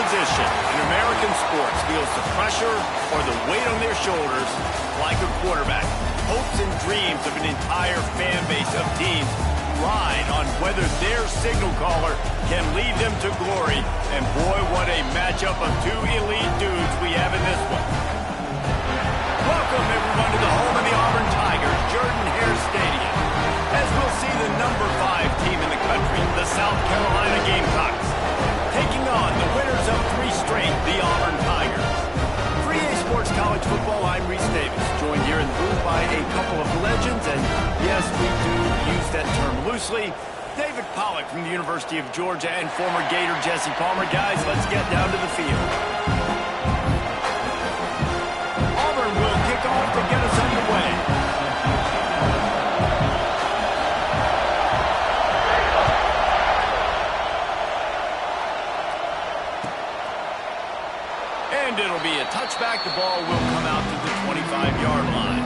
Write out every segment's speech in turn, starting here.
position in American sports feels the pressure or the weight on their shoulders like a quarterback. Hopes and dreams of an entire fan base of teams ride on whether their signal caller can lead them to glory. And boy, what a matchup of two elite dudes we have in this one. Welcome, everyone, to the home of the Auburn Tigers, Jordan-Hare Stadium, as we'll see the number 5 team in the country, the South Carolina Gamecocks, taking on the winners of 3 straight, the Auburn Tigers. For EA Sports College Football, I'm Reese Davis, joined here in the booth by a couple of legends, and yes, we do use that term loosely. David Pollack from the University of Georgia and former Gator Jesse Palmer. Guys, let's get down to the field. Auburn will kick off to get us underway. And it'll be a touchback. The ball will come out to the 25-yard line.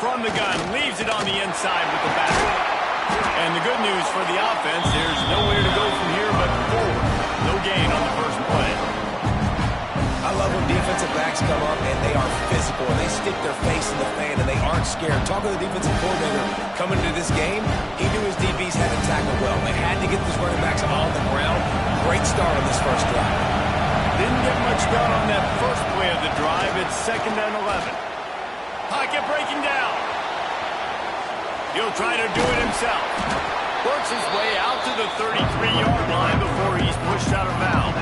From the gun, leaves it on the inside with the back. And the good news for the offense, there's nowhere to go from here but forward. No gain on the first play. I love when defensive backs come up and they are physical and they stick their face in the fan and they aren't scared. Talking to the defensive coordinator coming into this game, he knew his DBs had to tackle well. They had to get these running backs on the ground. Great start on this first drive. Didn't get much done on that first play of the drive. It's 2nd and 11. Pocket breaking down. He'll try to do it himself. Works his way out to the 33-yard line before he's pushed out of bounds.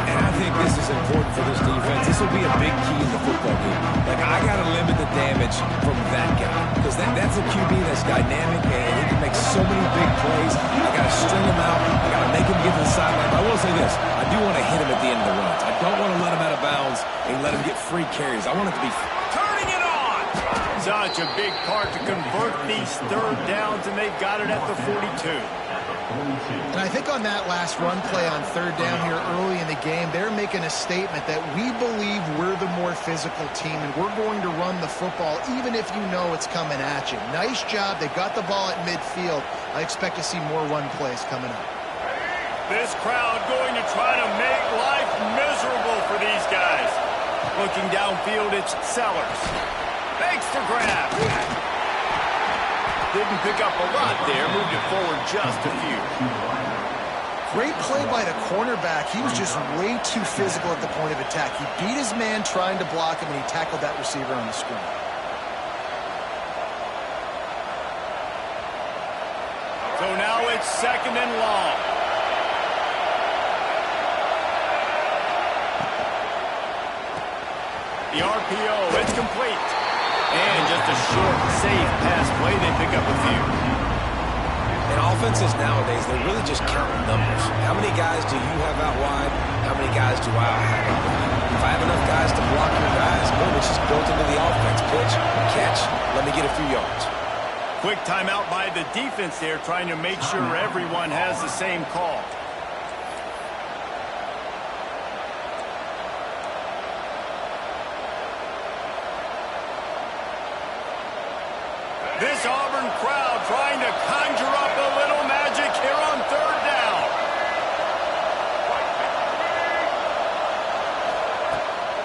And I think this is important for this defense. This will be a big key in the football game. Like, I got to limit the damage from that guy. Because that's a QB that's dynamic and he can make so many big plays. I got to string him out. I got to make him get to the sideline. But I will say this. I do want to hit him at the end of the runs. I don't want to let him out of bounds and let him get free carries. I want it to be turning it on. Such a big part to convert these 3rd downs, and they've got it at the 42. And I think on that last run play on 3rd down here early in the game, they're making a statement that we believe we're the more physical team, and we're going to run the football even if you know it's coming at you. Nice job. They got the ball at midfield. I expect to see more run plays coming up. This crowd going to try to make life miserable for these guys. Looking downfield, it's Sellers. Thanks for grab. Didn't pick up a lot there. Moved it forward just a few. Great play by the cornerback. He was just way too physical at the point of attack. He beat his man trying to block him, and he tackled that receiver on the screen. So now it's 2nd and long. The RPO, it's complete. And just a short, safe pass play. They pick up a few. And offenses nowadays, they're really just counting numbers. How many guys do you have out wide? How many guys do I have out wide? If I have enough guys to block your guys, boom, it's just built into the offense. Pitch, catch, let me get a few yards. Quick timeout by the defense there, trying to make sure everyone has the same call. This Auburn crowd trying to conjure up a little magic here on 3rd down.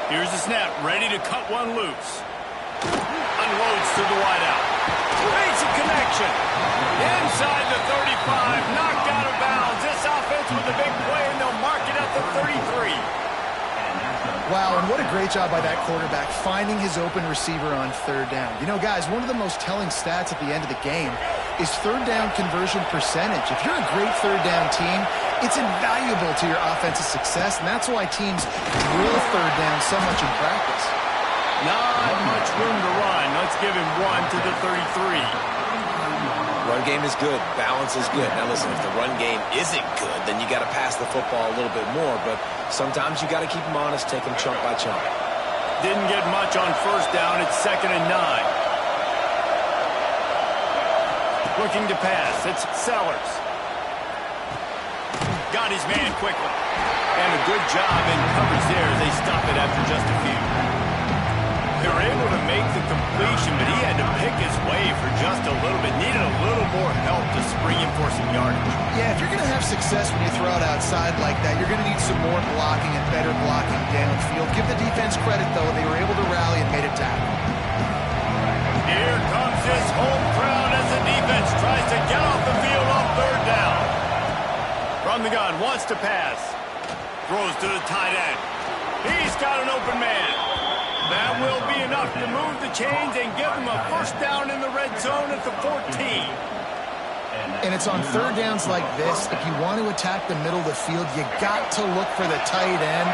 Here's the snap, ready to cut one loose. Unloads to the wideout. Makes a connection. Inside the 35, knocked out of bounds. This offense with a big play, and they'll mark it at the 33. Wow, and what a great job by that quarterback finding his open receiver on 3rd down. You know, guys, one of the most telling stats at the end of the game is 3rd down conversion percentage. If you're a great 3rd down team, it's invaluable to your offensive success, and that's why teams drill 3rd down so much in practice. Not much room to run. Let's give him one to the 33. Run game is good. Balance is good. Now, listen, if the run game isn't good, then you got to pass the football a little bit more. But sometimes you got to keep them honest, take them chunk by chunk. Didn't get much on first down. It's 2nd and 9. Looking to pass. It's Sellers. Got his man quickly. And a good job in coverage there as they stop it after just a few. They were able to make the completion, but he had to pick his way for just a little bit. Needed a little more help to spring him for some yardage. Yeah, if you're going to have success when you throw it outside like that, you're going to need some more blocking and better blocking downfield. Give the defense credit, though. They were able to rally and made a tackle. Here comes his home crowd as the defense tries to get off the field on 3rd down. From the gun, wants to pass. Throws to the tight end. He's got an open man. That will be enough to move the chains and give them a first down in the red zone at the 14. And it's on 3rd downs like this. If you want to attack the middle of the field, you got to look for the tight end.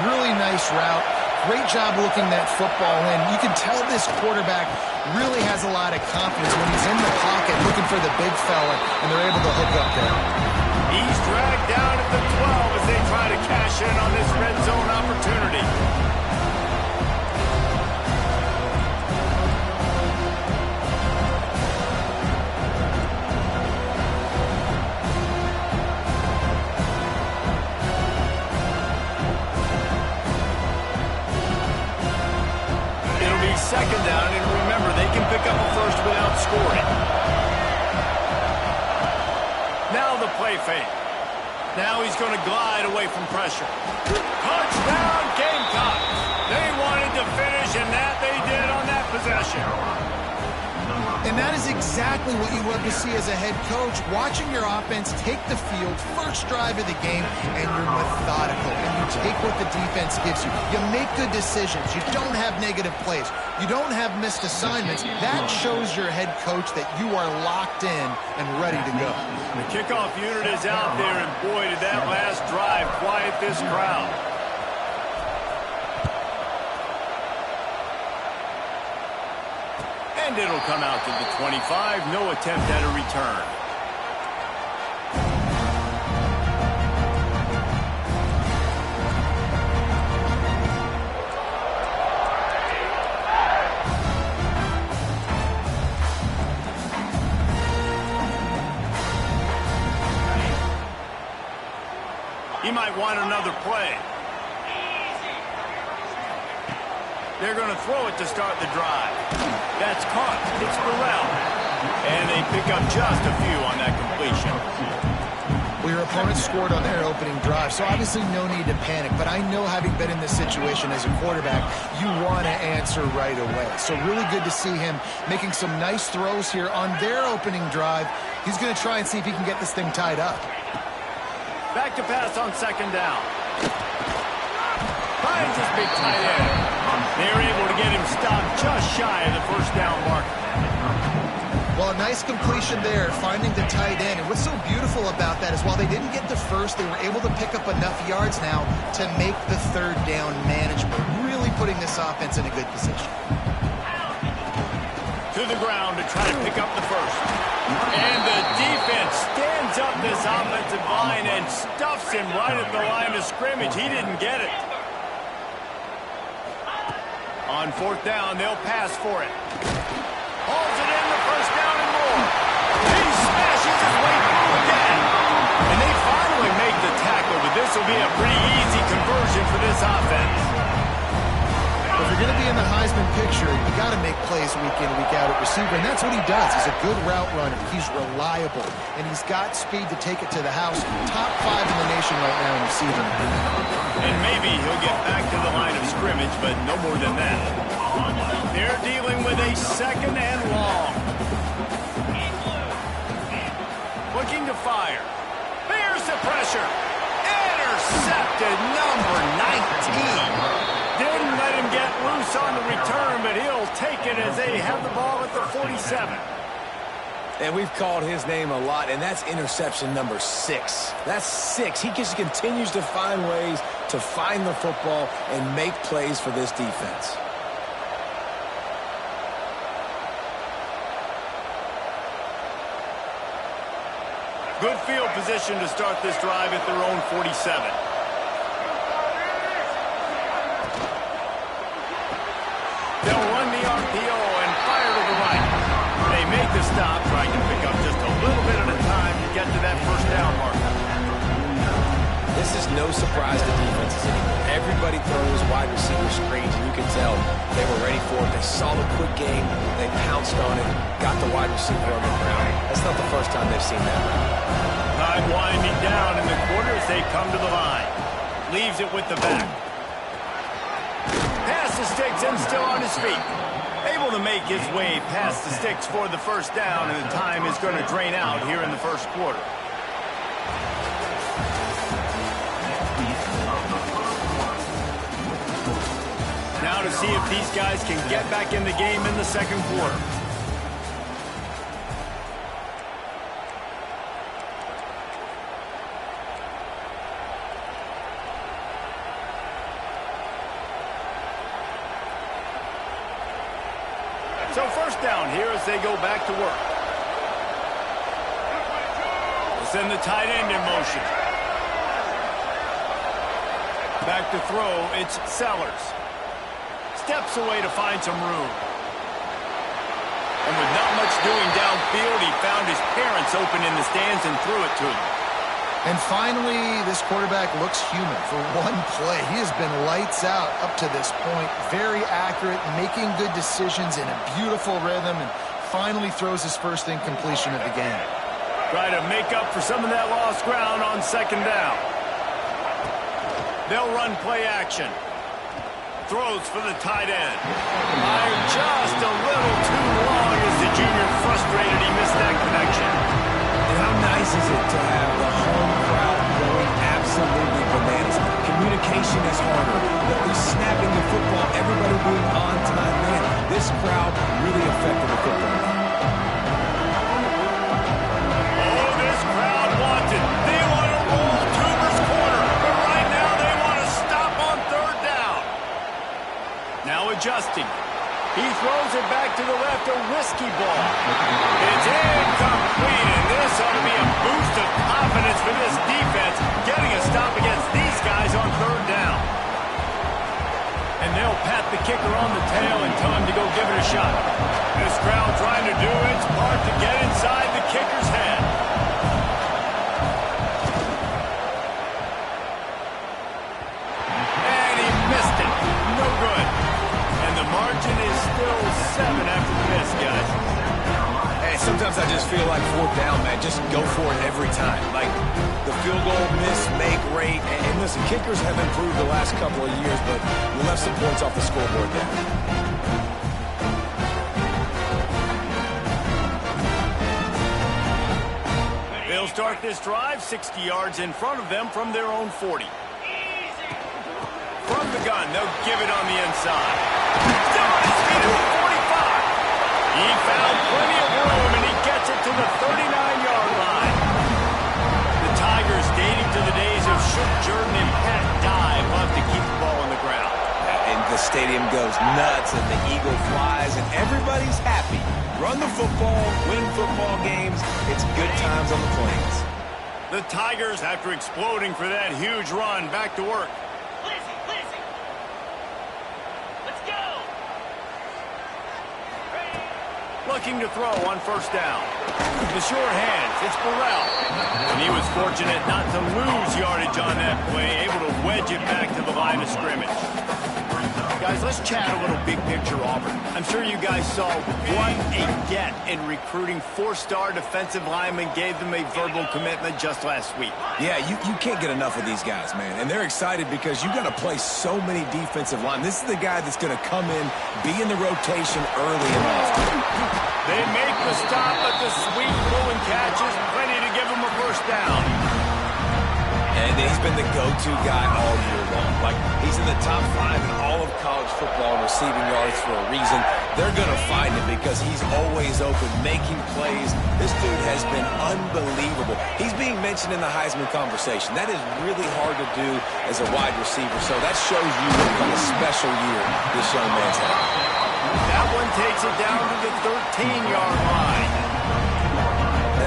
Really nice route. Great job looking that football in. You can tell this quarterback really has a lot of confidence when he's in the pocket looking for the big fella, and they're able to hook up there. He's dragged down at the 12 as they try to cash in on this red zone opportunity. It'll be 2nd down, and remember, they can pick up a first without scoring. Now the play fake. Now he's going to glide away from pressure. Touchdown, Gamecocks. They wanted to finish, and that they did on that possession. And that is exactly what you love to see as a head coach. Watching your offense take the field, first drive of the game, and you're methodical. And you take what the defense gives you. You make good decisions. You don't have negative plays. You don't have missed assignments. That shows your head coach that you are locked in and ready to go. The kickoff unit is out there, and boy, did that last drive quiet this crowd. And it'll come out to the 25. No attempt at a return. He might want another play. They're going to throw it to start the drive. That's caught. It's Burrell. And they pick up just a few on that completion. Well, your opponent scored on their opening drive, so obviously no need to panic. But I know, having been in this situation as a quarterback, you want to answer right away. So really good to see him making some nice throws here on their opening drive. He's going to try and see if he can get this thing tied up. Back to pass on 2nd down. Finds his big tight end. They're able to get him stopped just shy of the first down mark. Well, a nice completion there, finding the tight end. And what's so beautiful about that is while they didn't get the first, they were able to pick up enough yards now to make the 3rd down manageable. Really putting this offense in a good position. To the ground to try to pick up the first. And the defense stands up this offensive line and stuffs him right at the line of scrimmage. He didn't get it. On 4th down, they'll pass for it. Hauls it in, the first down and more. He smashes his way through again. And they finally make the tackle, but this will be a pretty easy conversion for this offense. If you're going to be in the Heisman picture, you got to make plays week in, week out at receiver, and that's what he does. He's a good route runner. He's reliable, and he's got speed to take it to the house. Top 5 in the nation right now in receiving. And maybe he'll get back to the line of scrimmage, but no more than that. They're dealing with a 2nd and long. Looking to fire. There's the pressure. Intercepted, number 19. Didn't let him get loose on the return, but he'll take it as they have the ball at the 47. And we've called his name a lot, and that's interception number 6. That's 6. He just continues to find ways to find the football and make plays for this defense. Good field position to start this drive at their own 47. They'll run the RPO and fire to the right. They make the stop, trying to pick up just a little bit at a time to get to that first down marker. This is no surprise to defenses anymore. Everybody throws wide receiver screens, and you can tell they were ready for it. They saw the quick game. They pounced on it, got the wide receiver on the ground. That's not the first time they've seen that. Time winding down in the quarter as they come to the line. Leaves it with the back. Pass the sticks and still on his feet. Able to make his way past the sticks for the first down, and the time is going to drain out here in the first quarter. Now to see if these guys can get back in the game in the second quarter. So first down here as they go back to work. We'll send the tight end in motion. Back to throw, it's Sellers. Steps away to find some room. And with not much doing downfield, he found his parents open in the stands and threw it to them. And finally, this quarterback looks human for one play. He has been lights out up to this point. Very accurate, making good decisions in a beautiful rhythm, and finally throws his first incompletion of the game. Try to make up for some of that lost ground on second down. They'll run play action. Throws for the tight end. Fired just a little too long as the junior frustrated. He missed that connection. And how nice is it to have the home crowd going absolutely bananas? Communication is harder. The snapping the football, everybody being on time. Man, this crowd really affected the football game. Oh, this crowd wants it. They want to roll Tuber's corner. But right now they want to stop on third down. Now adjusting. He throws it back to the left, a risky ball. It's incomplete, and this ought to be a boost of confidence for this defense, getting a stop against these guys on third down. And they'll pat the kicker on the tail and tell him to go give it a shot. This crowd trying to do its part to get inside the kicker's head. And he missed it. No good. And the margin is still 7 after the miss, guys. Hey, sometimes I just feel like fourth down, man. Just go for it every time. Like the field goal miss, make rate. And listen, kickers have improved the last couple of years, but you left some points off the scoreboard there. They'll start this drive 60 yards in front of them from their own 40. From the gun, they'll give it on the inside. Still on his feet at the 45. He found plenty of room, and he gets it to the 39-yard line. The Tigers, dating to the days of Shook Jordan and Pat Dye, love to keep the ball on the ground. And the stadium goes nuts, and the eagle flies, and everybody's happy. Run the football, win football games. It's good times on the plains. The Tigers, after exploding for that huge run, back to work. Looking to throw on first down. The short hands, it's Burrell. And he was fortunate not to lose yardage on that play, able to wedge it back to the line of scrimmage. Guys, let's chat a little big picture Auburn. I'm sure you guys saw what a get in recruiting four-star defensive linemen gave them a verbal commitment just last week. Yeah, you can't get enough of these guys, man. And they're excited because you got to play so many defensive linemen. This is the guy that's going to come in, be in the rotation early and often. They make the stop, but the sweet pulling catch is plenty to give them a first down. And he's been the go-to guy all year long. Like, he's in the top 5 in all of college football in receiving yards for a reason. They're going to find him because he's always open, making plays. This dude has been unbelievable. He's being mentioned in the Heisman conversation. That is really hard to do as a wide receiver. So that shows you what kind of special year this young man's having. That one takes it down to the 13-yard line.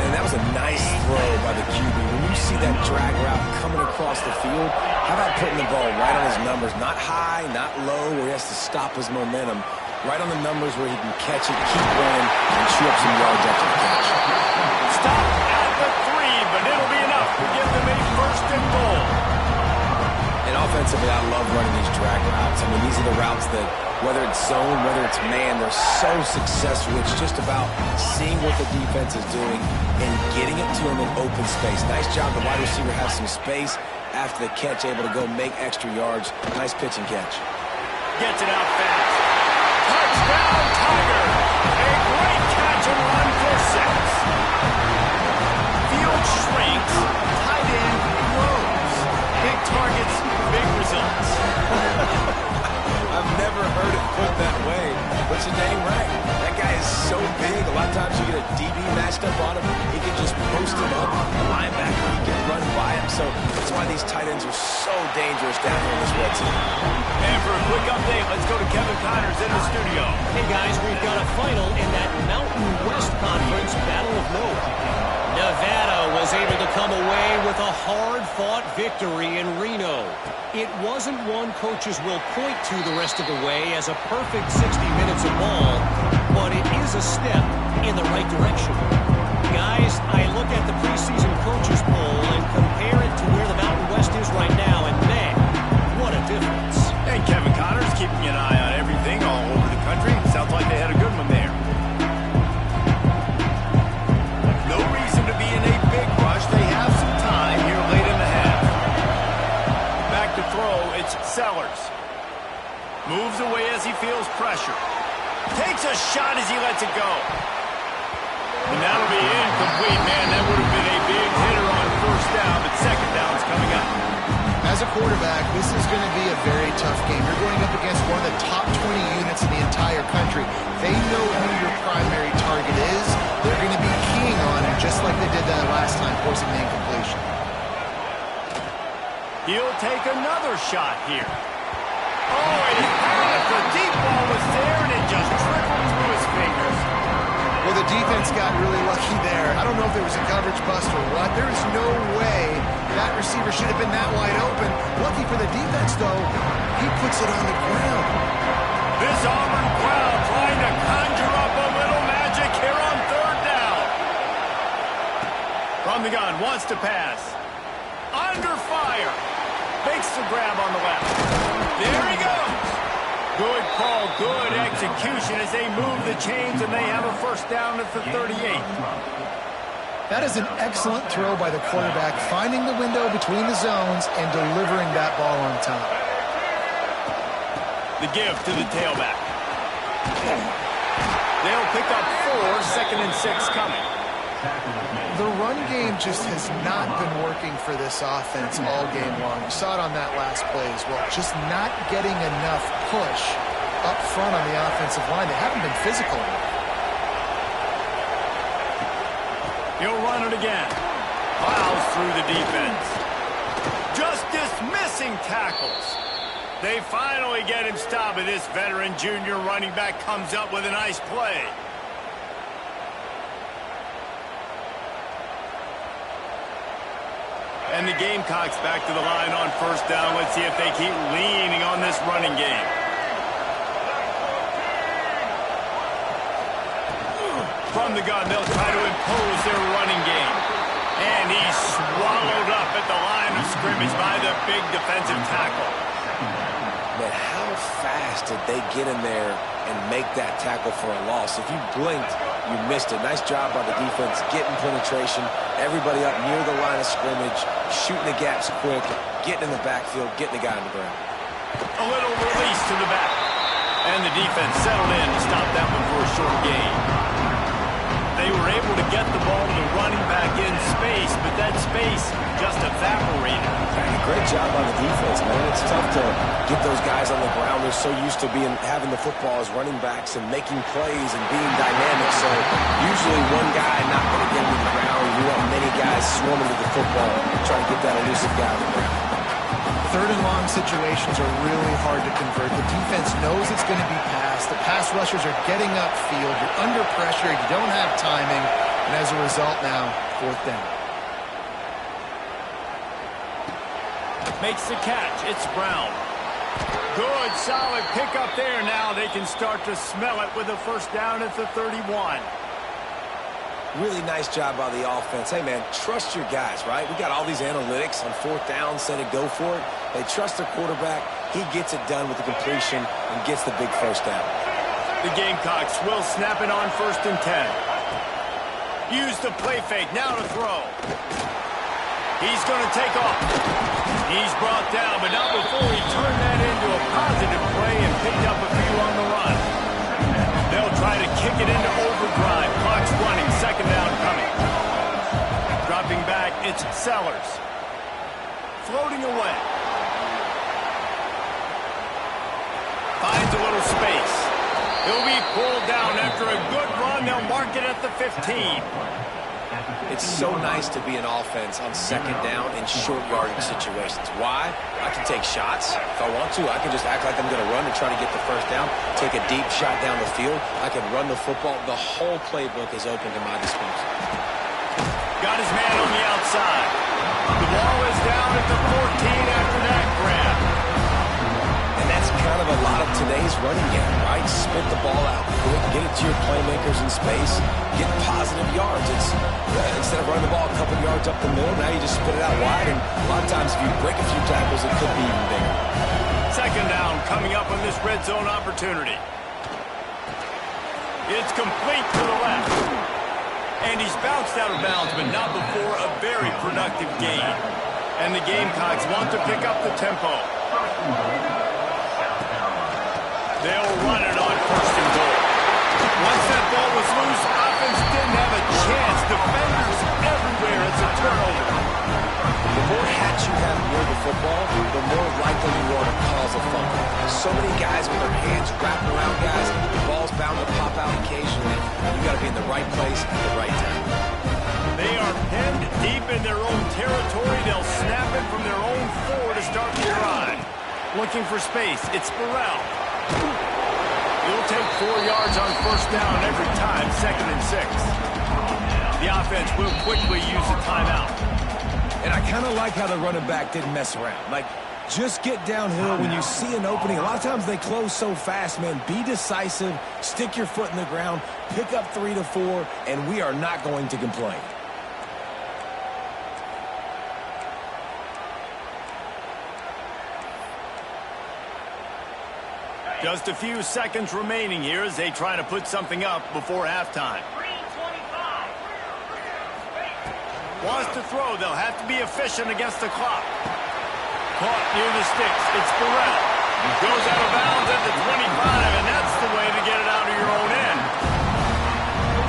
And that was a nice throw by the QB. When you see that drag route coming across the field, how about putting the ball right on his numbers? Not high, not low, where he has to stop his momentum. Right on the numbers where he can catch it, keep running, and chew up some yards after the catch. Stop at the 3, but it'll be enough to give them a 1st and goal. And offensively, I love running these drag routes. I mean, these are the routes that, whether it's zone, whether it's man, they're so successful. It's just about seeing what the defense is doing and getting it to him in open space. Nice job. The wide receiver has some space after the catch, able to go make extra yards. Nice pitch and catch. Gets it out fast. Touchdown, Tiger! A great catch and run for 6. Field shrinks, tight end grows. Big targets, big results. I've never heard it put that way, but you're dang right. That guy is so big. A lot of times you get a DB matched up on him. He can just post him up. A linebacker, he can run by him. So that's why these tight ends are so dangerous down here in this red zone. And for a quick update, let's go to Kevin Connors in the studio. Hey guys, we've got a final in that Mountain West Conference Battle of Note. Nevada was able to come away with a hard-fought victory in Reno. It wasn't one coaches will point to the rest of the way as a perfect 60 minutes of ball, but it is a step in the right direction. Guys, I look at the preseason coaches poll and compare it to where the Mountain West is right now, and man, what a difference. And Kevin Connors keeping an eye on everything all over the country. Sounds like they had a good one there. No reason to be in a big rush. They have some time here late in the half. Back to throw, it's Sellers. Moves away as he feels pressure. Takes a shot as he lets it go. And that'll be incomplete. Man, that would have been a big hitter on 1st down, but 2nd down's coming up. As a quarterback, this is going to be a very tough game. You're going up against one of the top 20 units in the entire country. They know who your primary target is. They're going to be keying on it, just like they did that last time, forcing the incompletion. He'll take another shot here. Oh, he had it. The deep ball was there, and it just trickled through his fingers. Well, the defense got really lucky there. I don't know if there was a coverage bust or what. There is no way that receiver should have been that wide open. Lucky for the defense, though, he puts it on the ground. This Auburn crowd trying to conjure up a little magic here on 3rd down. From the gun, wants to pass. Under fire. Makes the grab on the left. There he goes. Good call, good execution as they move the chains, and they have a 1st down at the 38. That is an excellent throw by the quarterback, finding the window between the zones and delivering that ball on time. The give to the tailback. They'll pick up 4, 2nd and 6 coming. The run game just has not been working for this offense all game long. You saw it on that last play as well. Just not getting enough push up front on the offensive line. They haven't been physical enough. He'll run it again. Plows through the defense. Just dismissing tackles. They finally get him stopped, and this veteran junior running back comes up with a nice play. And the Gamecocks back to the line on 1st down. Let's see if they keep leaning on this running game. From the gun, they'll try to impose their running game. And he's swallowed up at the line of scrimmage by the big defensive tackle. But how fast did they get in there and make that tackle for a loss? If you blinked, you missed it. Nice job by the defense, getting penetration, everybody up near the line of scrimmage, shooting the gaps quick, getting in the backfield, getting the guy on the ground. A little release to the back. And the defense settled in to stop that one for a short gain. They were able to get the ball to the running back in space, but that space just evaporated. Great job on the defense, man. It's tough to get those guys on the ground. They're so used to having the football as running backs and making plays and being dynamic. So usually one guy not going to get him to the ground. You want many guys swarming to the football, trying to get that elusive guy on the ground. third and long situations are really hard to convert. The defense knows it's going to be passed. The pass rushers are getting upfield. You're under pressure. You don't have timing. And as a result now, fourth down. Makes the catch. It's Brown. Good, solid pickup there. Now they can start to smell it with a first down at the 31. Really nice job by the offense. Hey, man, trust your guys, right? We got all these analytics on fourth down, say to go for it. They trust their quarterback. He gets it done with the completion and gets the big first down. The Gamecocks will snap it on 1st and 10. Use the play fake. Now to throw. He's going to take off. He's brought down, but not before he turned that into a positive play and picked up a few on the run. They'll try to kick it into overdrive. Clock's running. Second down coming. Dropping back, it's Sellers. Floating away. Finds a little space. He'll be pulled down after a good run. They'll mark it at the 15. It's so nice to be an offense on second down in short yardage situations. Why? I can take shots. If I want to, I can just act like I'm going to run and try to get the first down, take a deep shot down the field. I can run the football. The whole playbook is open to my disposal. Got his man on the outside. The ball is down at the 14 after that grab. And that's kind of a lot of today's running game, right? Spit the ball out quick, get it to your playmakers in space, get positive yards. It's instead of running the ball a couple yards up the middle, now you just spit it out wide, and a lot of times if you break a few tackles, it could be even bigger. Second down coming up on this red zone opportunity. It's complete to the left. And he's bounced out of bounds, but not before a very productive gain. And the Gamecocks want to pick up the tempo. They'll run it on 1st and goal. Once that ball was loose, offense didn't have a chance. Defenders everywhere. It's a turnover. The more hats you have near the football, the more likely you are to cause a fumble. So many guys with their hands wrapped around guys, the ball's bound to pop out occasionally. You got to be in the right place at the right time. They are pinned deep in their own territory. They'll snap it from their own 4 to start the drive. Looking for space. It's Burrell. He'll take 4 yards on first down every time, 2nd and 6. The offense will quickly use a timeout. And I kind of like how the running back didn't mess around. Like, just get downhill when you see an opening. A lot of times they close so fast, man. Be decisive, stick your foot in the ground, pick up 3 to 4, and we are not going to complain. Just a few seconds remaining here as they try to put something up before halftime. Wants to throw. They'll have to be efficient against the clock. Caught near the sticks. It's Burrell. Goes out of bounds at the 25, and that's the way to get it out of your own end.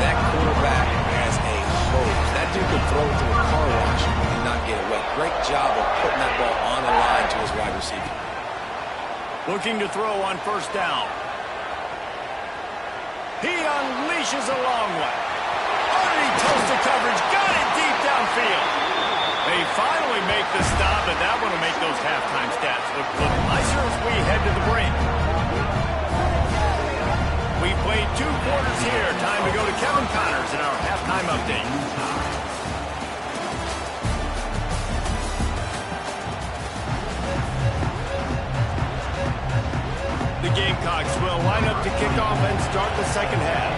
That quarterback has a hose. That dude could throw it through a car wash and not get it wet. Great job of putting that ball on the line to his wide receiver. Looking to throw on first down. He unleashes a long one. Underneath toasted coverage. Got it deep downfield. They finally make the stop, and that one will make those halftime stats look nicer as we head to the break. We played 2 quarters here. Time to go to Kevin Connors in our halftime update. The Gamecocks will line up to kick off and start the second half.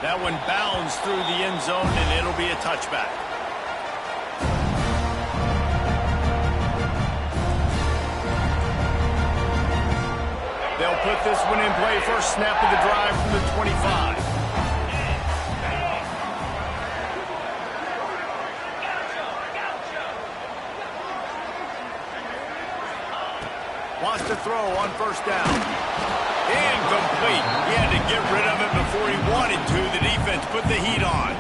That one bounds through the end zone, and it'll be a touchback. They'll put this one in play. First snap of the drive from the 25. Wants to throw on first down. Incomplete. He had to get rid of it before he wanted to. The defense put the heat on.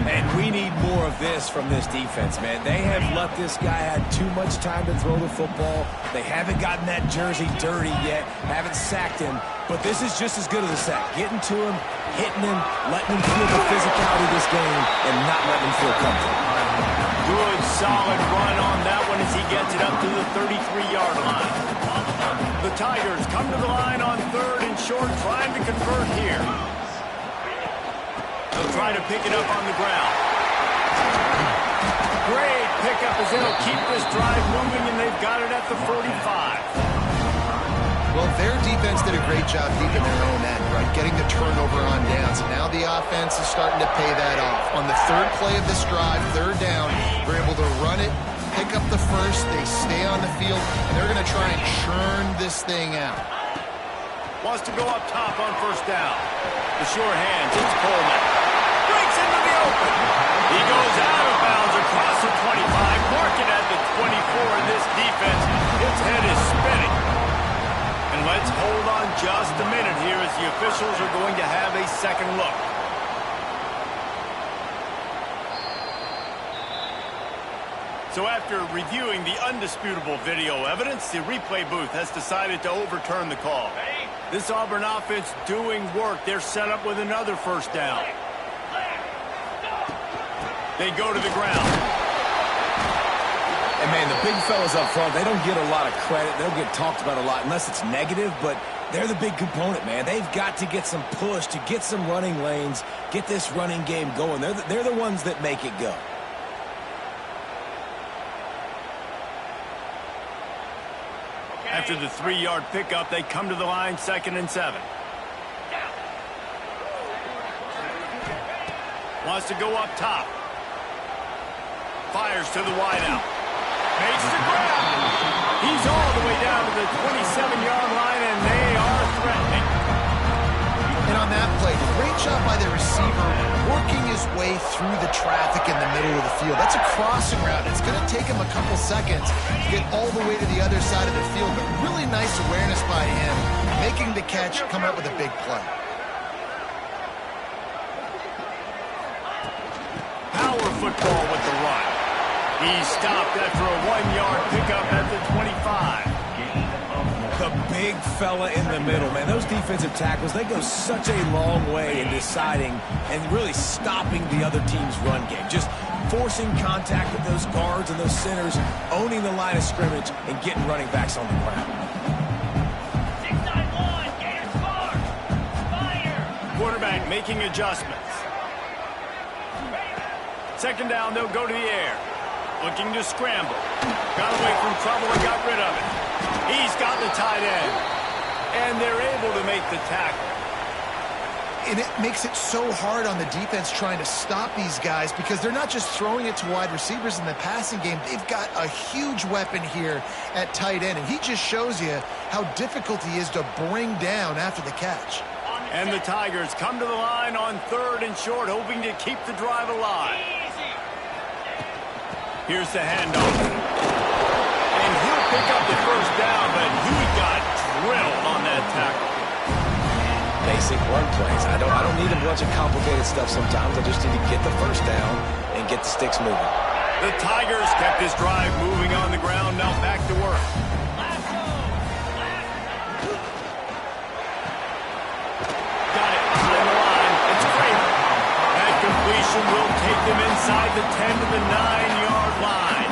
And we need more of this from this defense, man. They have let this guy have too much time to throw the football. They haven't gotten that jersey dirty yet, haven't sacked him. But this is just as good as a sack. Getting to him, hitting him, letting him feel the physicality of this game, and not letting him feel comfortable. Good, solid run on that one as he gets it up to the 33-yard line. The Tigers come to the line on 3rd and short, trying to convert here. They'll try to pick it up on the ground. Great pickup as they'll keep this drive moving, and they've got it at the 45. Well, their defense did a great job deep in their own end, right? Getting the turnover on downs. And now the offense is starting to pay that off. On the 3rd play of this drive, 3rd down, they're able to run it, pick up the first, they stay on the field, and they're going to try and churn this thing out. Wants to go up top on 1st down. The sure hands, it's Coleman. Breaks into the open. He goes out of bounds across the 25, marking at the 24 in this defense. Its head is spinning. And let's hold on just a minute here as the officials are going to have a second look. So after reviewing the undisputable video evidence, the replay booth has decided to overturn the call. This Auburn offense doing work. They're set up with another 1st down. They go to the ground. And, man, the big fellas up front, they don't get a lot of credit. They'll get talked about a lot unless it's negative, but they're the big component, man. They've got to get some push, to get some running lanes, get this running game going. They're the ones that make it go. After the 3-yard pickup, they come to the line 2nd and 7. Wants to go up top. Fires to the wideout. Makes the grab. He's all the way down to the 27-yard line, and they are threatening. And on that play, great job by the receiver working his way through the traffic in the middle of the field. That's a crossing route. It's going to take him a couple seconds to get all the way to the other side of the field, but really nice awareness by him, making the catch, come up with a big play. Power football with the run. He stopped after a 1-yard pickup at the 25. The big fella in the middle, man. Those defensive tackles, they go such a long way in deciding and really stopping the other team's run game. Just forcing contact with those guards and those centers, owning the line of scrimmage, and getting running backs on the ground. 6-9-1, Gators far. Fire. Quarterback making adjustments. 2nd down, they'll go to the air. Looking to scramble. Got away from trouble and got rid of it. He's got the tight end. And they're able to make the tackle. And it makes it so hard on the defense trying to stop these guys because they're not just throwing it to wide receivers in the passing game. They've got a huge weapon here at tight end. And he just shows you how difficult he is to bring down after the catch. And the Tigers come to the line on 3rd and short, hoping to keep the drive alive. Here's the handoff. And he'll pick up the 1st down, but he got drilled on that tackle. Basic run plays. I don't need a bunch of complicated stuff sometimes. I just need to get the 1st down and get the sticks moving. The Tigers kept this drive moving on the ground. Now back to work. Got it. On the line. It's great. That completion will take them inside the 10 to the 9-yard line.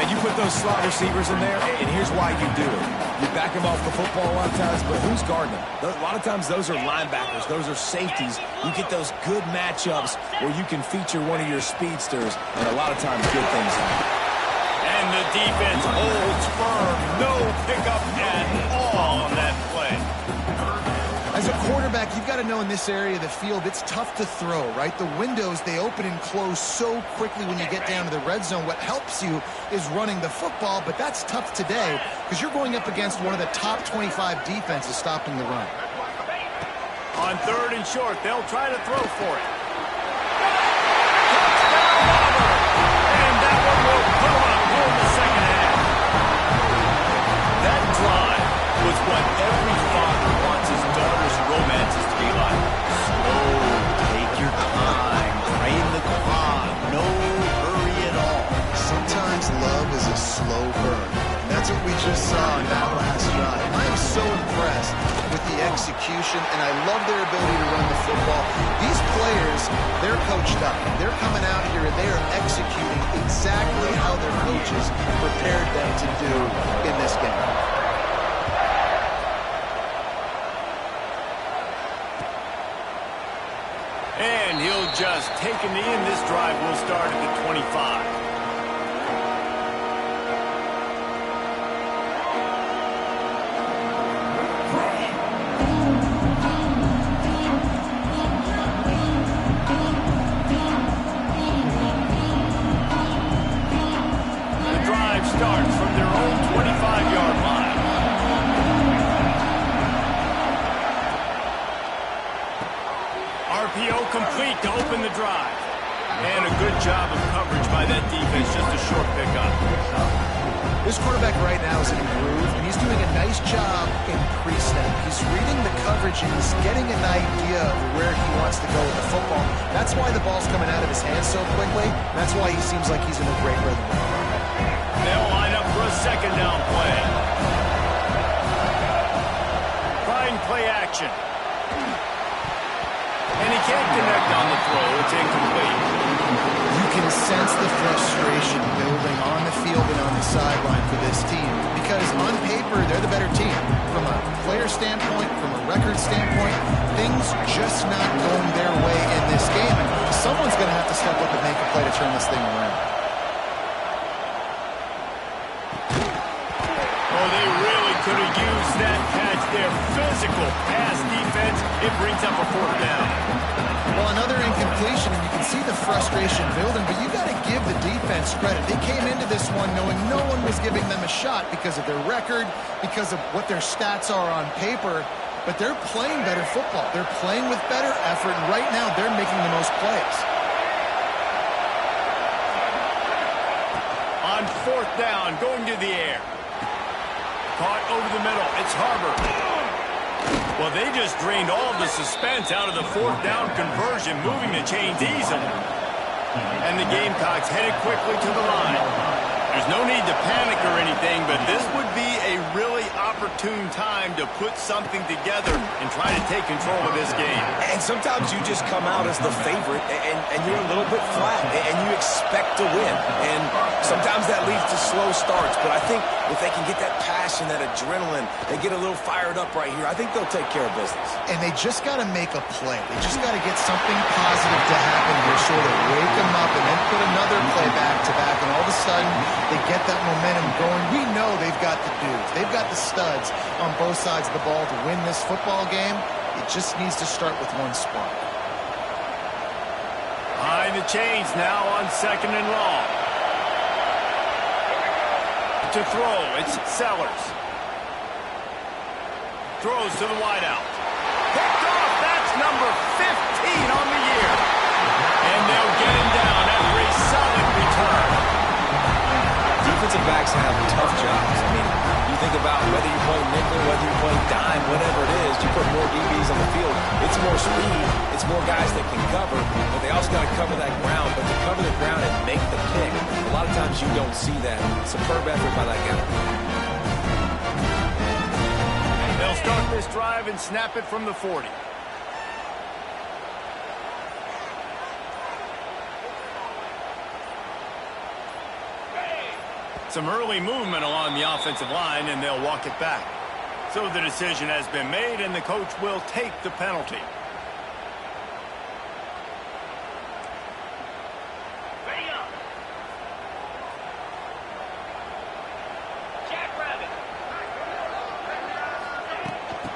And you put those slot receivers in there, and here's why you do it. You back them off the football a lot of times, but who's guarding them? A lot of times those are linebackers. Those are safeties. You get those good matchups where you can feature one of your speedsters, and a lot of times good things happen. And the defense holds firm. No pickup at all on that play. As a quarterback, you've got to know in this area of the field, it's tough to throw, right? The windows, they open and close so quickly when you get down to the red zone. What helps you is running the football, but that's tough today because you're going up against one of the top 25 defenses stopping the run. On 3rd and short, they'll try to throw for it. And that one will put them up here in the second half. That drive was what every father wants his daughter's romances to be like. Slow, take your time, drain the clock, no hurry at all. Sometimes love is a slow burn. That's what we just saw in that last drive. I am so impressed with the the execution, and I love their ability to run the football. These players, they're coached up. They're coming out here and they are executing exactly how their coaches prepared them to do in this game. And he'll just take a knee, and this drive will start at the 25. Starts from their own 25-yard line. RPO complete to open the drive. And a good job of coverage by that defense, just a short pickup. This quarterback right now is in a groove, and he's doing a nice job in pre-snap. He's reading the coverage, and he's getting an idea of where he wants to go with the football. That's why the ball's coming out of his hands so quickly. That's why he seems like he's in a great rhythm. They'll line up for a second down play. Trying play action. And he can't connect on the throw. It's incomplete. You can sense the frustration building on the field and on the sideline for this team. Because on paper, they're the better team. From a player standpoint, from a record standpoint, things just not going their way in this game. And someone's going to have to step up and make a play to turn this thing around. They really could have used that catch there. Physical pass defense. It brings up a fourth down. Well, another incompletion, and you can see the frustration building, but you got to give the defense credit. They came into this one knowing no one was giving them a shot because of their record, because of what their stats are on paper, but they're playing better football. They're playing with better effort, and right now they're making the most plays. On fourth down, going to the air. Caught over the middle. It's Harbor. Well, they just drained all the suspense out of the fourth down conversion, moving the chains easily. And the Gamecocks headed quickly to the line. There's no need to panic or anything, but this would be a really opportune time to put something together and try to take control of this game. And sometimes you just come out as the favorite, and you're a little bit flat, and you expect to win. And sometimes that leads to slow starts, but I think if they can get that passion, that adrenaline, they get a little fired up right here, I think they'll take care of business. And they just got to make a play. They just got to get something positive to happen here, sort of wake them up, and then put another play back-to-back, and all of a sudden they get that momentum going. We know they've got the dudes. They've got the studs on both sides of the ball to win this football game. It just needs to start with one spark. Behind the chains now on second and long. To throw, it's Sellers. Throws to the wideout. Picked off, that's number 15 on the year. And they'll get him down after a solid return. Defensive backs have tough jobs. I mean, you think about whether you're playing nickel, whether you're playing dime, whatever it is, you put more DBs on the field. It's more speed. It's more guys that can cover, but they also got to cover that ground. But to cover the ground and make the pick, a lot of times you don't see that. Superb effort by that guy. They'll start this drive and snap it from the 40. Some early movement along the offensive line, and they'll walk it back. So the decision has been made, and the coach will take the penalty. Ready up. Jackrabbit.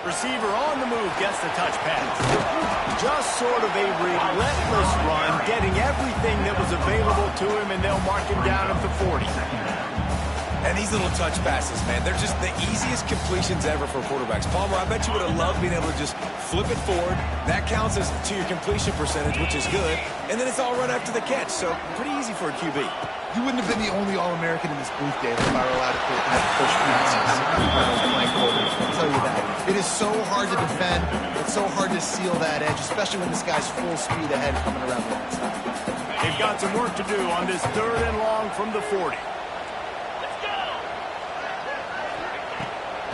Receiver on the move gets the touch pass. Just sort of a relentless run, getting everything that was available to him, and they'll mark him down at the 40. And these little touch passes, man, they're just the easiest completions ever for quarterbacks. Palmer, I bet you would have loved being able to just flip it forward. That counts as to your completion percentage, which is good. And then it's all run after the catch, so pretty easy for a QB. You wouldn't have been the only All-American in this booth, Dave, if I were allowed to push passes. I'll tell you that. It is so hard to defend. It's so hard to seal that edge, especially when this guy's full speed ahead coming around the outside. They've got some work to do on this third and long from the 40.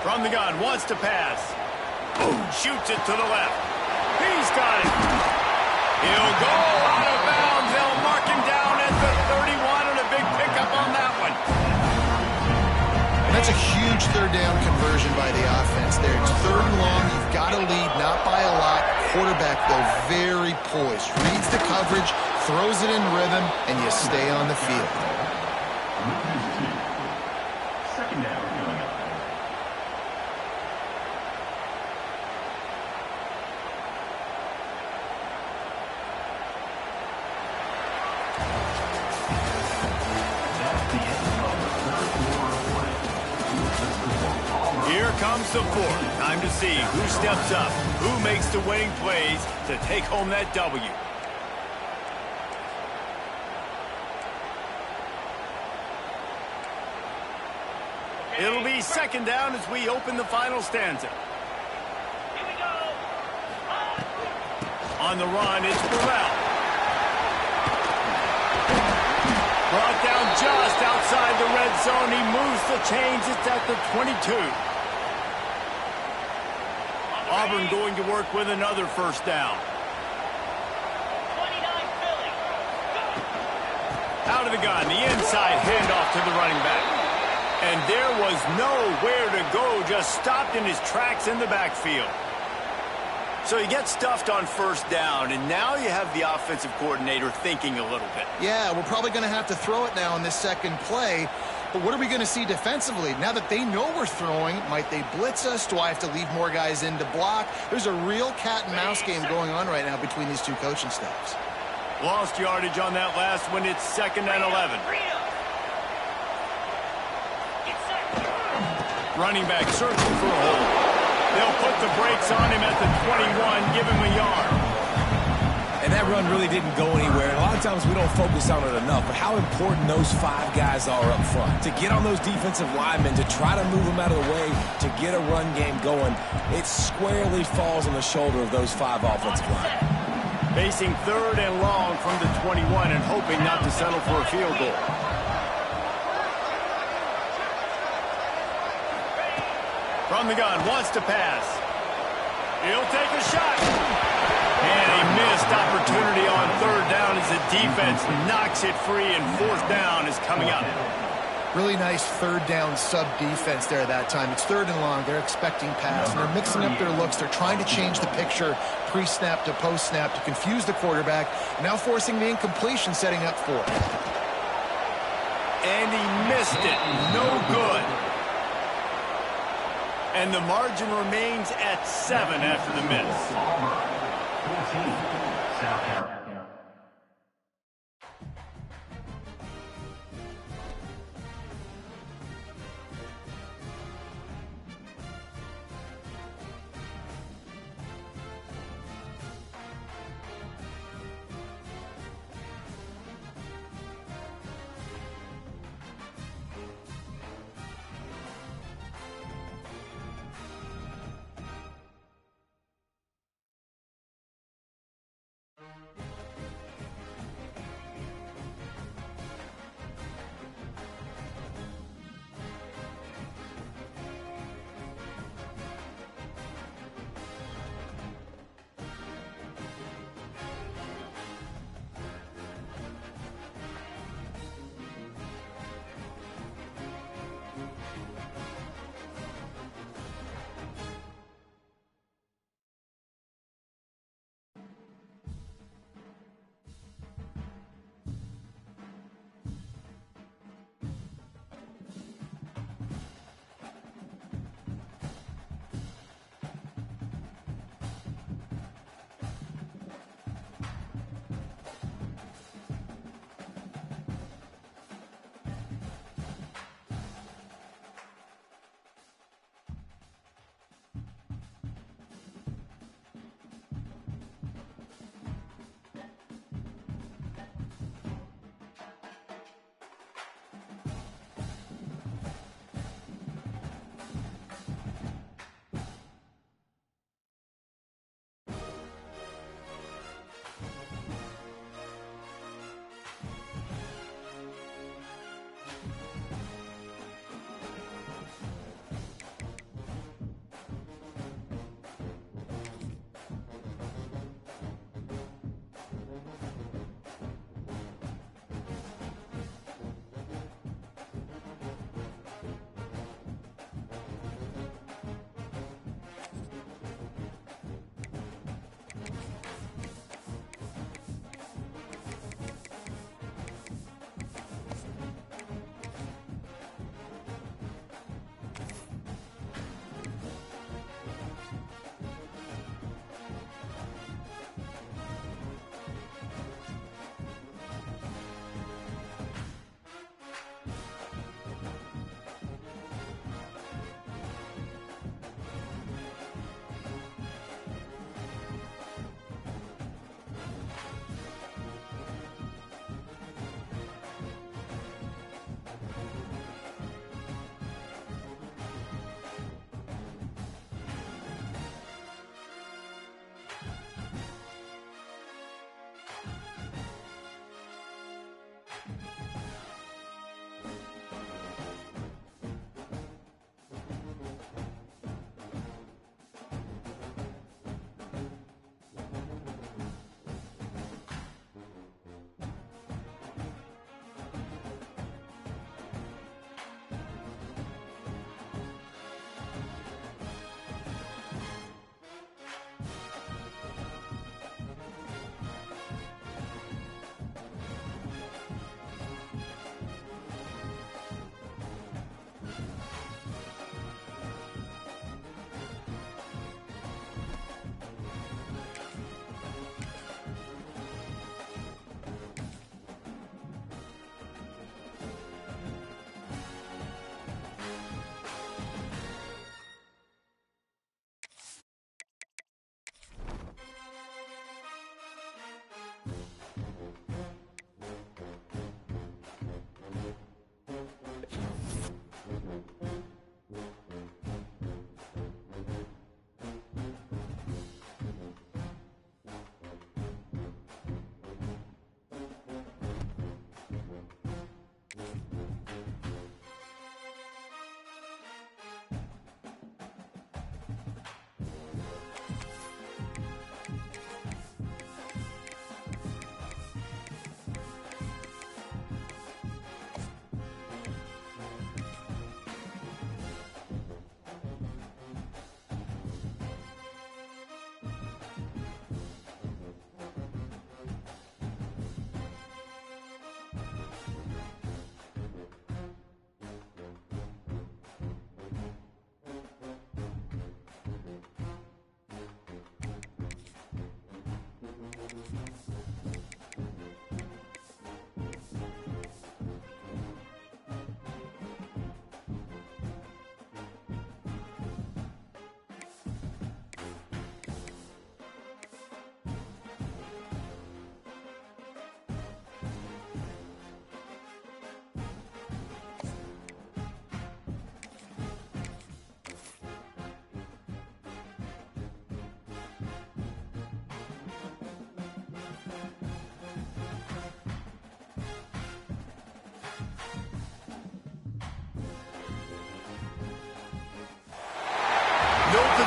From the gun, wants to pass. Boom, shoots it to the left. He's got it. He'll go out of bounds. They'll mark him down at the 31 and a big pickup on that one. And that's a huge third down conversion by the offense there. It's third and long. You've got to lead, not by a lot. Quarterback, though, very poised. Reads the coverage, throws it in rhythm, and you stay on the field. Second down coming up. Here comes the fourth. Time to see who steps up, who makes the winning plays to take home that W. It'll be second down as we open the final stanza. Here we go. On the run, it's Burrell. Brought down just outside the red zone. He moves the chains. It's at the 22. Auburn going to work with another first down. 29 Philly. Out of the gun, the inside handoff to the running back. And there was nowhere to go, just stopped in his tracks in the backfield. So he gets stuffed on first down, and now you have the offensive coordinator thinking a little bit. Yeah, we're probably going to have to throw it now in this second play. But what are we going to see defensively? Now that they know we're throwing, might they blitz us? Do I have to leave more guys in to block? There's a real cat and mouse game going on right now between these two coaching staffs. Lost yardage on that last one. It's second and 11. Running back searching for a hole. They'll put the brakes on him at the 21, give him a yard. And that run really didn't go anywhere. And a lot of times we don't focus on it enough, but how important those five guys are up front. To get on those defensive linemen, to try to move them out of the way, to get a run game going, it squarely falls on the shoulder of those five offensive linemen. Facing third and long from the 21 and hoping not to settle for a field goal. From the gun, wants to pass. He'll take a shot. And a missed opportunity on third down as the defense knocks it free, and fourth down is coming up. Really nice third down sub-defense there that time. It's third and long. They're expecting pass, and they're mixing up their looks. They're trying to change the picture pre-snap to post-snap to confuse the quarterback, now forcing the incompletion, setting up for it. And he missed it. No good. And the margin remains at 7 after the miss. 14, South Carolina.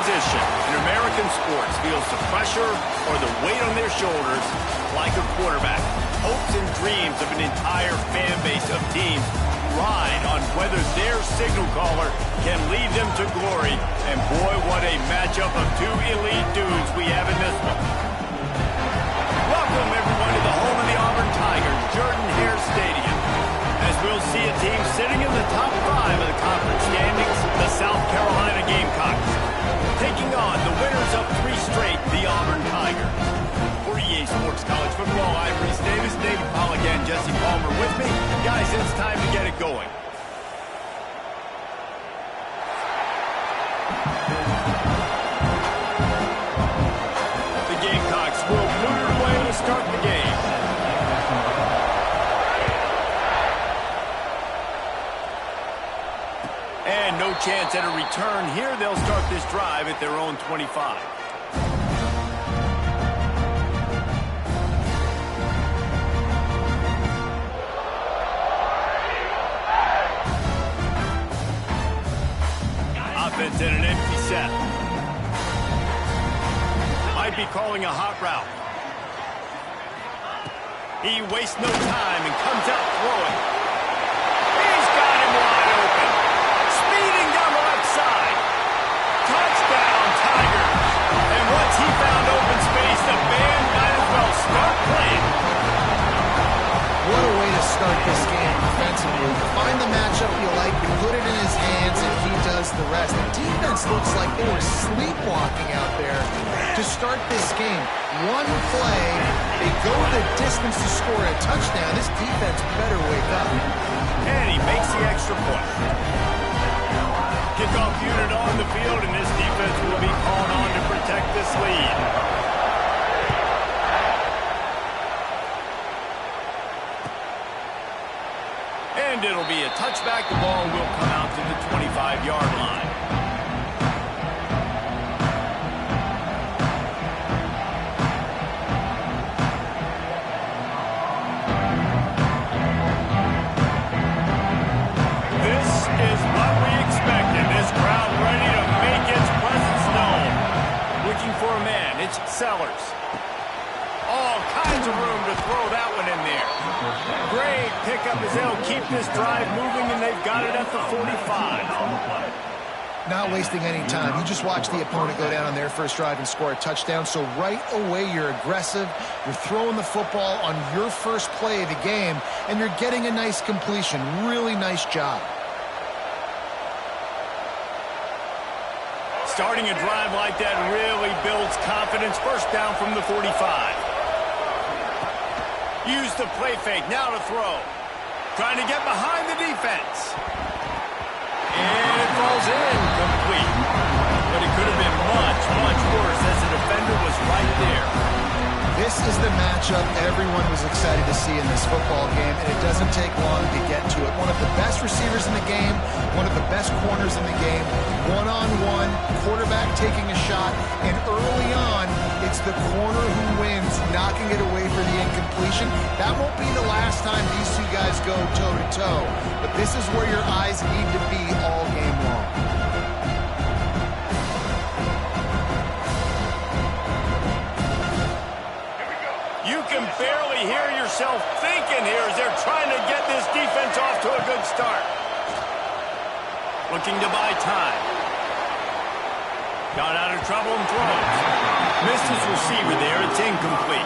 position in American sports feels the pressure or the weight on their shoulders like a quarterback. Hopes and dreams of an entire fan base of teams ride on whether their signal caller can lead them to glory. And boy, what a matchup of two elite dudes we have in this one. Welcome, everyone, to the home of the Auburn Tigers, Jordan-Hare Stadium. As we'll see a team sitting in the top 5 of the conference standings, the South Carolina Gamecocks, taking on the winners of 3 straight, the Auburn Tigers. For EA Sports College Football, I'm Reese Davis, David Pollack, and Jesse Palmer with me. Guys, it's time to get it going. The Gamecocks will put it away to start the game. And no chance at a return here. They'll start this drive at their own 25. Offense in an empty set. Might be calling a hot route. He wastes no time and comes out throwing. He's got him wide open. Speeding down the left side. Touchdown, Tigers. And once he found open space, the band might as well start playing. What a way to start this game defensively. You find the matchup you like, you put it in his hands, and he does the rest. The defense looks like they were sleepwalking out there to start this game. One play, they go the distance to score a touchdown. This defense better wake up. And he makes the extra point. Kickoff unit on the field, and this defense will be called on to protect this lead. And it'll be a touchback. The ball will come out to the 25-yard line. This is what we expected. This crowd ready to make its presence known. Looking for a man. It's Sellers. All kinds of room to throw that one in there. Great pickup as they'll keep this drive moving, and they've got it at the 45. Not wasting any time. You just watch the opponent go down on their first drive and score a touchdown. So right away, you're aggressive. You're throwing the football on your first play of the game, and you're getting a nice completion. Really nice job. Starting a drive like that really builds confidence. First down from the 45. Use the play fake, now to throw. Trying to get behind the defense. And it falls in, complete. But it could have been much, much worse as the defender was right there. This is the matchup everyone was excited to see in this football game, and it doesn't take long to get to it. One of the best receivers in the game, one of the best corners in the game, one-on-one, quarterback taking a shot, and early on, it's the corner who wins, knocking it away for the incompletion. That won't be the last time these two guys go toe-to-toe, but this is where your eyes need to be all game long. You can barely hear yourself thinking here as they're trying to get this defense off to a good start. Looking to buy time. Got out of trouble and throws. Missed his receiver there. It's incomplete.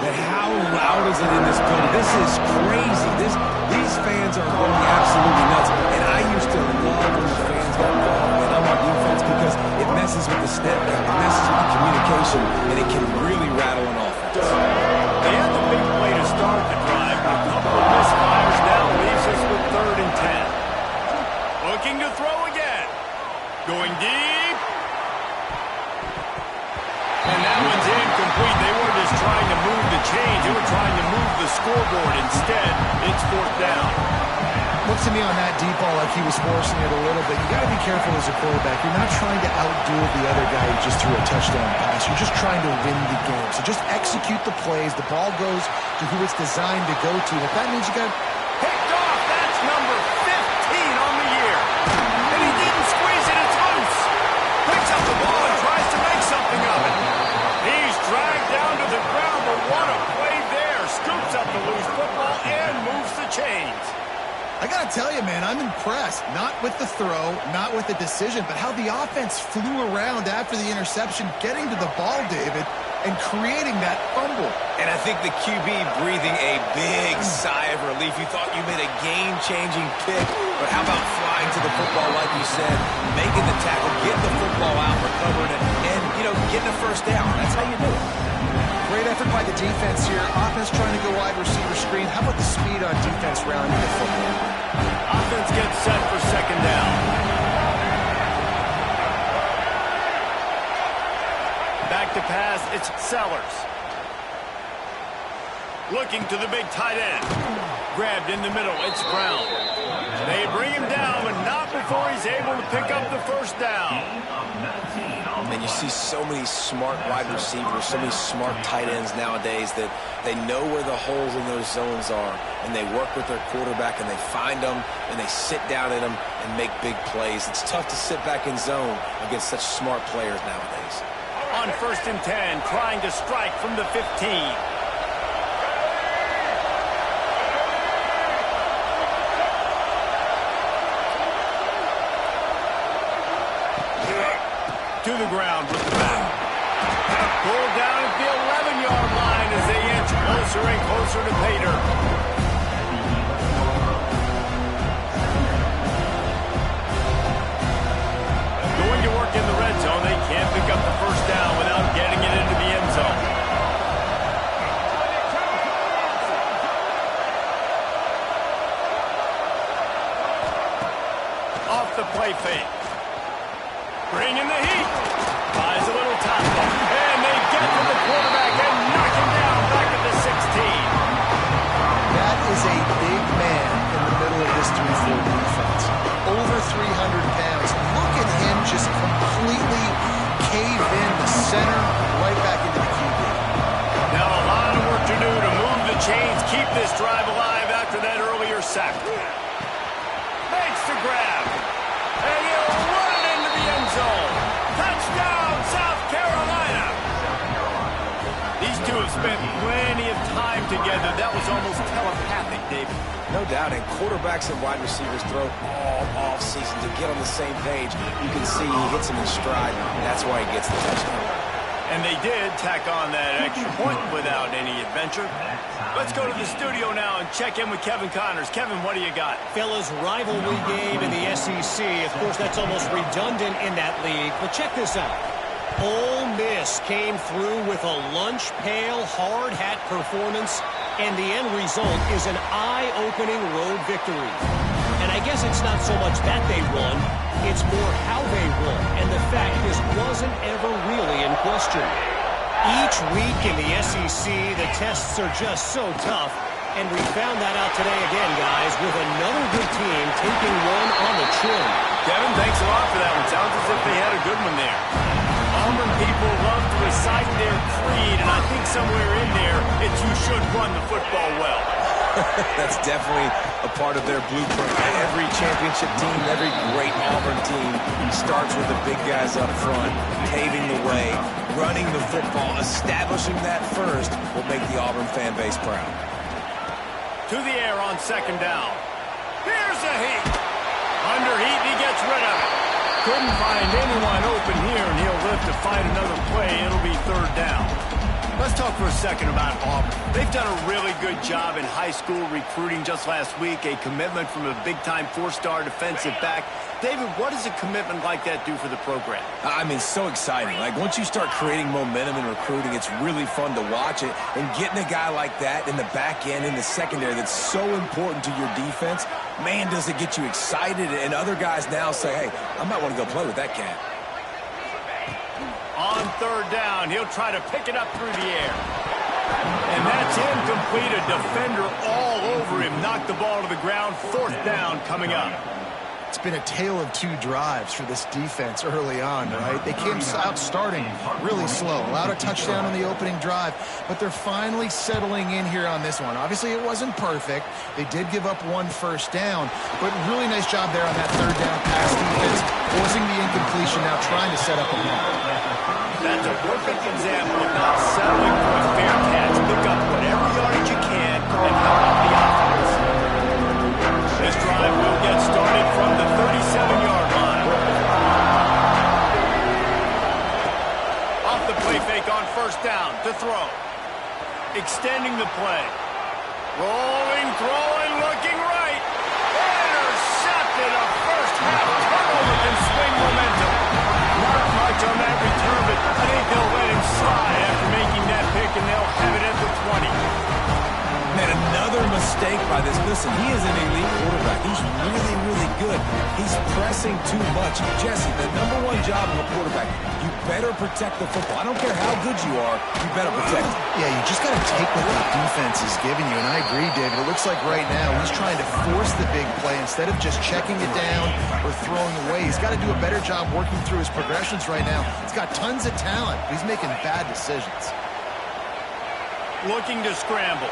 But how loud is it in this building? This is crazy. These fans are going absolutely nuts. And I used to love when the fans got involved on our defense because it messes with the step count. It messes with the communication, and it can really rattle an offense. They had the big play to start the drive, but a couple of misfires now leaves us with 3rd and 10. Looking to throw again. Going deep. And that one's incomplete. They weren't just trying to move the chains. They were trying to move the scoreboard. Instead, it's 4th down. Looks to me on that deep ball like he was forcing it a little bit. You got to be careful as a quarterback. You're not trying to outdo the other guy who just threw a touchdown pass. You're just trying to win the game. So just execute the plays. The ball goes to who it's designed to go to. If that means you got Picked off. That's number 15 on the year. And he didn't squeeze it. It's loose. Picks up the ball chains. I got to tell you, man, I'm impressed. Not with the throw, not with the decision, but how the offense flew around after the interception, getting to the ball, David, and creating that fumble. And I think the QB breathing a big sigh of relief. You thought you made a game-changing pick, but how about flying to the football, like you said, making the tackle, getting the football out, recovering it, and, getting a first down. That's how you do it. Great effort by the defense here. Offense trying to go wide receiver screen. How about the speed on defense rounding the football? Offense gets set for second down. Back to pass, it's Sellers. Looking to the big tight end. Grabbed in the middle, it's Brown. They bring him down, but not before he's able to pick up the first down. And you see so many smart wide receivers, so many smart tight ends nowadays that they know where the holes in those zones are, and they work with their quarterback, and they find them, and they sit down in them and make big plays. It's tough to sit back in zone against such smart players nowadays. On 1st and 10, trying to strike from the 15. To the ground with the back. Pulled down at the 11-yard line as they inch closer and closer to Pater. Going to work in the red zone. They can't pick up the first down without getting it into the end zone. Off the play fake. Bringing the heat. Buys a little top ball. And they get to the quarterback and knock him down back at the 16. That is a big man in the middle of this 3-4 defense. Over 300 pounds. Look at him just completely cave in the center, right back into the QB. Now a lot of work to do to move the chains, keep this drive alive after that earlier sack. Makes the grab. And he'll run it into the end zone. Touchdown, South Carolina. These two have spent plenty of time together. That was almost telepathic, David. No doubt, and quarterbacks and wide receivers throw all off-season to get on the same page. You can see he hits them in stride. That's why he gets the touchdown. And they did tack on that extra point without any adventure. Let's go to the studio now and check in with Kevin Connors. Kevin, what do you got? Fellas, rivalry game in the SEC. Of course, that's almost redundant in that league. But check this out. Ole Miss came through with a lunch pail hard hat performance, and the end result is an eye-opening road victory. And I guess it's not so much that they won, it's more how they won, and the fact this wasn't ever really in question. Each week in the SEC, the tests are just so tough, and we found that out today again, guys, with another good team taking one on the chin. Kevin, thanks a lot for that one. Sounds as if they had a good one there. Auburn people love to recite their creed, and I think somewhere in there, it's you should run the football well. That's definitely a part of their blueprint. Every championship team, every great Auburn team starts with the big guys up front, paving the way, running the football, establishing that first will make the Auburn fan base proud. To the air on second down. Here's a heat. Under heat, he gets rid of it. Couldn't find anyone open here, and he'll live to fight another play. It'll be third down. Let's talk for a second about Auburn. They've done a really good job in high school recruiting just last week, a commitment from a big-time four-star defensive back. David, what does a commitment like that do for the program? I mean, so exciting. Like, once you start creating momentum in recruiting, it's really fun to watch it. And getting a guy like that in the back end, in the secondary, that's so important to your defense, man, does it get you excited. And other guys now say, hey, I might want to go play with that cat. On third down, he'll try to pick it up through the air. And that's incomplete. A defender all over him. Knocked the ball to the ground. Fourth down coming up. It's been a tale of two drives for this defense early on, right? They came out starting really slow. Allowed a touchdown on the opening drive, but they're finally settling in here on this one. Obviously, it wasn't perfect. They did give up one first down, but really nice job there on that third down pass defense, forcing the incompletion, now trying to set up a run. That's a perfect example of not settling for a fair catch. Pick up whatever yardage you can and help out the offense. the play. Rolling, throwing, looking right. Intercepted. A first half turnover can swing momentum. Not much on that return, but I think they'll let him slide after making that pick, and they'll have it at the 20. Man, another mistake by this. Listen, he is an elite quarterback. He's really, really good. He's pressing too much. Jesse, the #1 job of a quarterback, you better protect the football. I don't care how good you are, you better protect it. Yeah, you just got to take what the defense is giving you, and I agree, David. It looks like right now he's trying to force the big play instead of just checking it down or throwing away. He's got to do a better job working through his progressions right now. He's got tons of talent, but he's making bad decisions. Looking to scramble.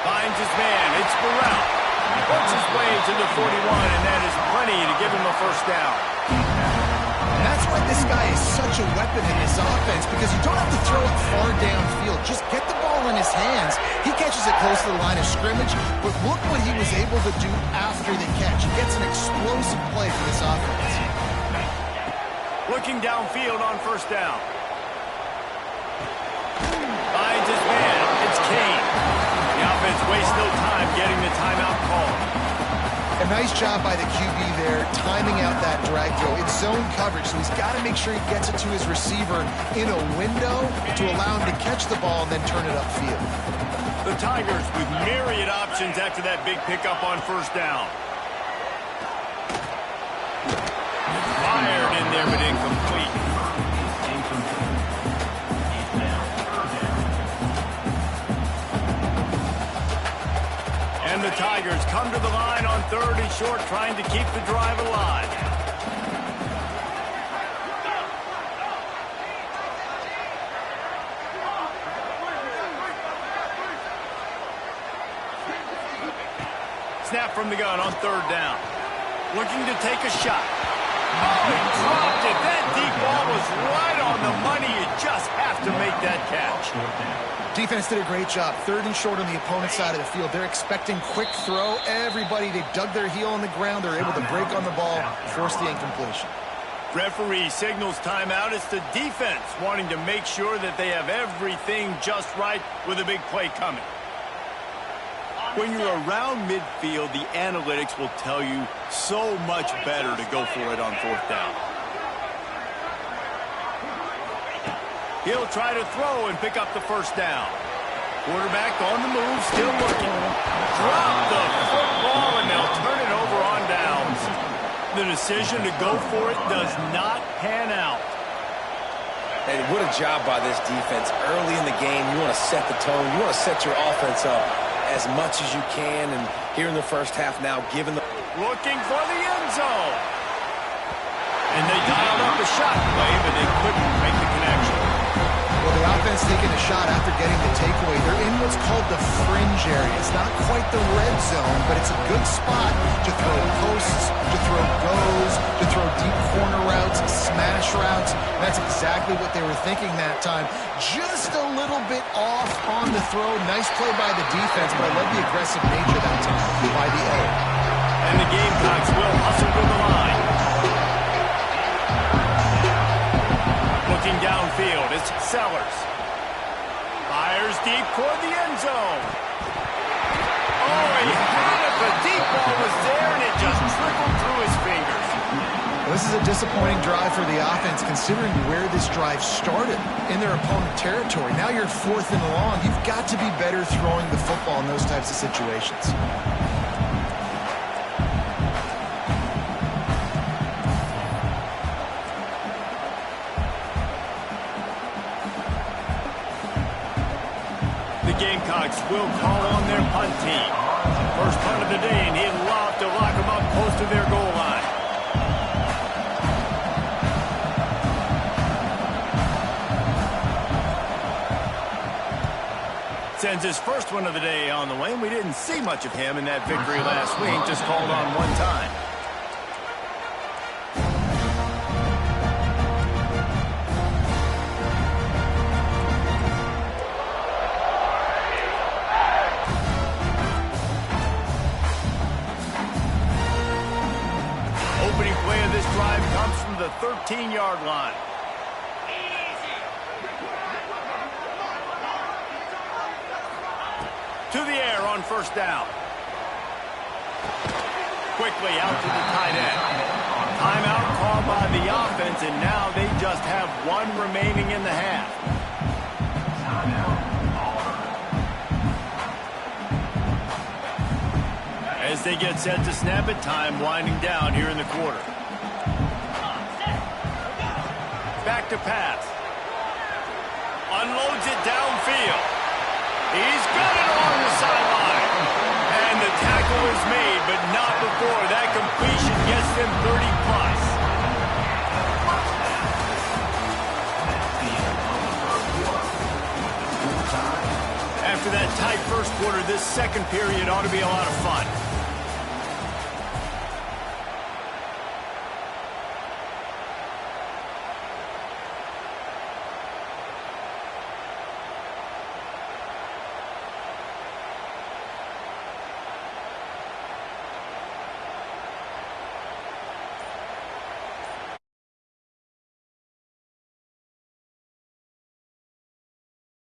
Finds his man. It's Burrell. Works his way to the 41, and that is plenty to give him a first down. And that's why this guy is such a weapon in this offense, because you don't have to throw it far downfield. Just get the ball in his hands. He catches it close to the line of scrimmage, but look what he was able to do after the catch. He gets an explosive play for this offense. Looking downfield on first down. Finds his man. It's Kane. The offense wastes no time getting the timeout called. A nice job by the QB there, timing out that drag throw. It's zone coverage, so he's got to make sure he gets it to his receiver in a window to allow him to catch the ball and then turn it upfield. The Tigers with myriad options after that big pickup on first down. Fired in there, but incomplete. And the Tigers come to the line on 3rd and short, trying to keep the drive alive. Snap from the gun on 3rd down. Looking to take a shot. Oh, he dropped it. That deep ball was right on the money. You just have to make that catch. Defense did a great job. 3rd and short on the opponent's side of the field. They're expecting quick throw. Everybody, they dug their heel on the ground. They're able to break on the ball, force the incompletion. Referee signals timeout. It's the defense wanting to make sure that they have everything just right with a big play coming. When you're around midfield, the analytics will tell you so much better to go for it on 4th down. He'll try to throw and pick up the first down. Quarterback on the move, still looking. Drop the football, and they'll turn it over on downs. The decision to go for it does not pan out. And what a job by this defense. Early in the game, you want to set the tone. You want to set your offense up as much as you can. And here in the first half now, given the... Looking for the end zone. And they dialed up a shot play, but they couldn't make the connection. Well, the offense taking a shot after getting the takeaway. They're in what's called the fringe area. It's not quite the red zone, but it's a good spot to throw posts, to throw goes, to throw deep corner routes, smash routes. That's exactly what they were thinking that time. Just a little bit off on the throw. Nice play by the defense, but I love the aggressive nature that time by the O. And the Gamecocks will hustle to the line. Looking downfield, it's Sellers. Fires deep toward the end zone. Oh, he had it. The deep ball was there, and it just trickled through his fingers. Well, this is a disappointing drive for the offense, considering where this drive started, in their opponent territory. Now you're 4th and long. You've got to be better throwing the football in those types of situations. Gamecocks will call on their punt team. First punt of the day, and he'd love to lock them up close to their goal line. Sends his first one of the day on the way, and we didn't see much of him in that victory last week, just called on one time. Opening play of this drive comes from the 13-yard line. to the air on first down. Quickly out to the tight end. Timeout called by the offense, and now they just have one remaining in the half. As they get set to snap it, time winding down here in the quarter. Back to pass. Unloads it downfield. He's got it along the sideline. And the tackle is made, but not before that completion gets them 30-plus. After that tight first quarter, this second period ought to be a lot of fun.